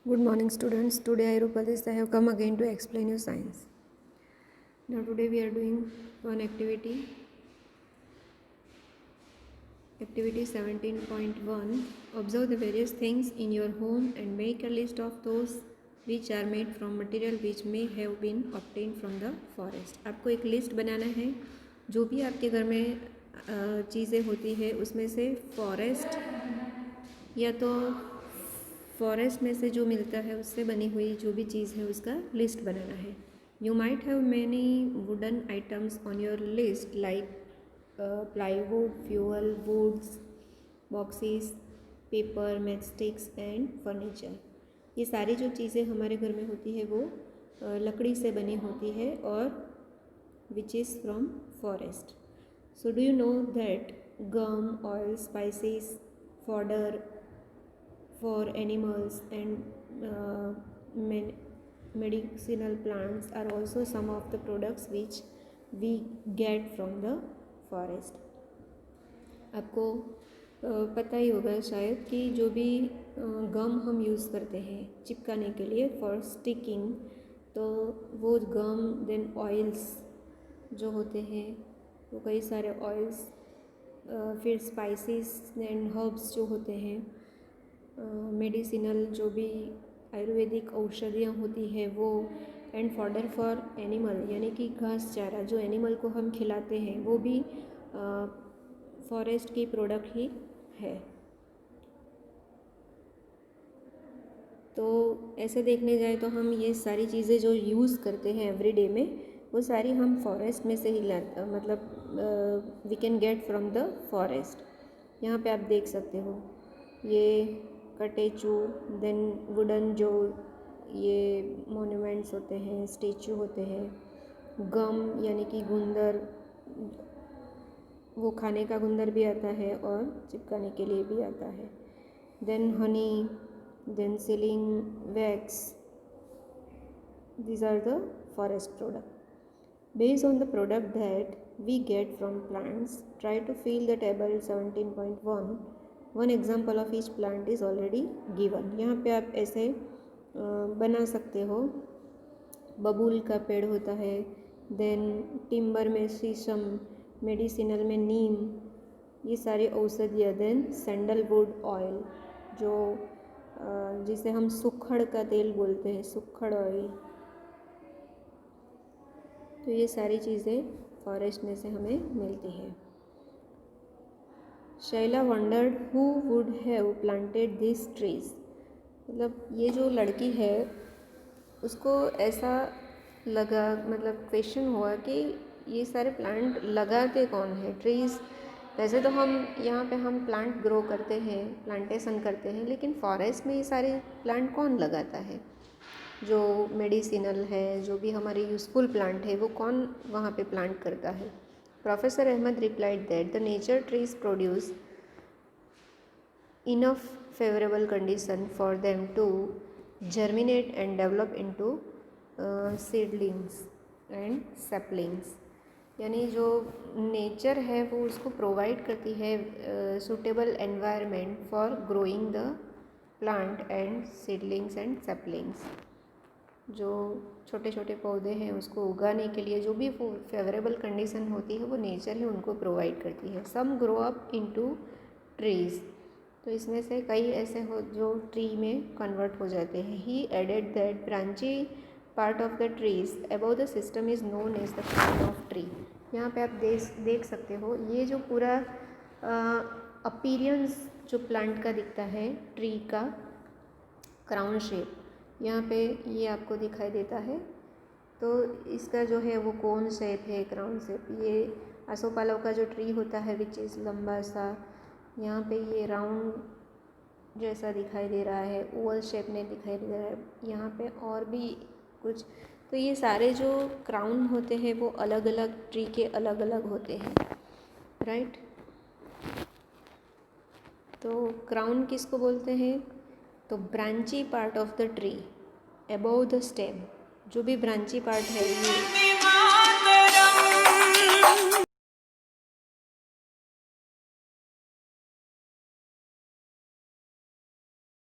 Good morning students. Today I Rupal I have come again to explain you science. Now today we are doing one activity. Activity 17.1. Observe the various things in your home and make a list of those which are made from material which may have been obtained from the forest. आपको एक list बनाना है जो भी आपके घर में चीज़ें होती है उसमें से फॉरेस्ट या तो फॉरेस्ट में से जो मिलता है उससे बनी हुई जो भी चीज़ है उसका लिस्ट बनाना है. You might have many wooden items on your list like plywood, fuel, woods, boxes, paper, matchsticks and furniture. ये सारी जो चीज़ें हमारे घर में होती है वो लकड़ी से बनी होती है और which is from forest. So do you know that gum, oil, spices, fodder for animals and medicinal plants are also some of the products which we get from the forest. आपको पता ही होगा शायद कि जो भी गम हम यूज़ करते हैं चिपकाने के लिए फॉर स्टिकिंग, तो वो गम देन ऑयल्स जो होते हैं वो कई सारे ऑयल्स, फिर स्पाइसेस एंड हर्ब्स जो होते हैं, मेडिसिनल जो भी आयुर्वेदिक औषधियाँ होती है वो, एंड फॉडर फॉर एनिमल यानी कि घास चारा जो एनिमल को हम खिलाते हैं वो भी फॉरेस्ट की प्रोडक्ट ही है. तो ऐसे देखने जाए तो हम ये सारी चीज़ें जो यूज़ करते हैं एवरीडे में वो सारी हम फॉरेस्ट में से ही मतलब we can get from the forest. यहाँ पे आप देख सकते हो ये कटेचू, देन वुडन जो ये मोन्यूमेंट्स होते हैं, स्टेचू होते हैं, गम यानी कि गुंदर, वो खाने का गुंदर भी आता है और चिपकाने के लिए भी आता है, then honey, then sealing wax. these are the forest product. Based on the product that we get from plants, try to fill the table 17.1. One example of each plant is already given. यहाँ पे आप ऐसे बना सकते हो. बबूल का पेड़ होता है, देन टिम्बर में शीशम, मेडिसिनल में नीम, ये सारी औषधियाँ, देन सैंडलवुड ऑयल जो जिसे हम सुखड़ का तेल बोलते हैं, सुखड़ ऑयल. तो ये सारी चीज़ें फॉरेस्ट में से हमें मिलती है. Shaila wandered who would have planted this trees. मतलब ये जो लड़की है उसको ऐसा लगा, मतलब क्वेश्चन हुआ कि ये सारे प्लांट लगाते कौन है, ट्रीज़. वैसे तो हम यहाँ पे हम प्लांट ग्रो करते हैं, प्लांटेशन करते हैं, लेकिन फॉरेस्ट में ये सारे प्लांट कौन लगाता है. जो मेडिसिनल है, जो भी हमारे यूज़फुल प्लांट है वो कौन वहाँ पे प्लांट करता है. Professor Ahmed replied that the nature trees produce enough favourable condition for them to germinate and develop into seedlings and saplings. यानी जो नेचर है वो उसको प्रोवाइड करती है suitable environment for growing the plant and seedlings and saplings. जो छोटे छोटे पौधे हैं उसको उगाने के लिए जो भी फेवरेबल कंडीशन होती है वो नेचर ही उनको प्रोवाइड करती है. सम ग्रो अप इनटू ट्रीज. तो इसमें से कई ऐसे हो जो ट्री में कन्वर्ट हो जाते हैं. He added that branchy part of the trees above the system is known as the crown of tree. यहाँ पे आप देख सकते हो ये जो पूरा अपीरियंस जो प्लांट का दिखता है, ट्री का क्राउन शेप यहाँ पे ये आपको दिखाई देता है. तो इसका जो है वो कोन शेप है, क्राउन शेप. ये आसोपालव का जो ट्री होता है विच इज़ लंबा सा, यहाँ पे ये राउंड जैसा दिखाई दे रहा है, ओवल शेप में दिखाई दे रहा है. यहाँ पे और भी कुछ. तो ये सारे जो क्राउन होते हैं वो अलग अलग ट्री के अलग अलग होते हैं, राइट. तो क्राउन किसको बोलते हैं, तो branchy part of the tree above the stem. जो भी ब्रांची पार्ट है ये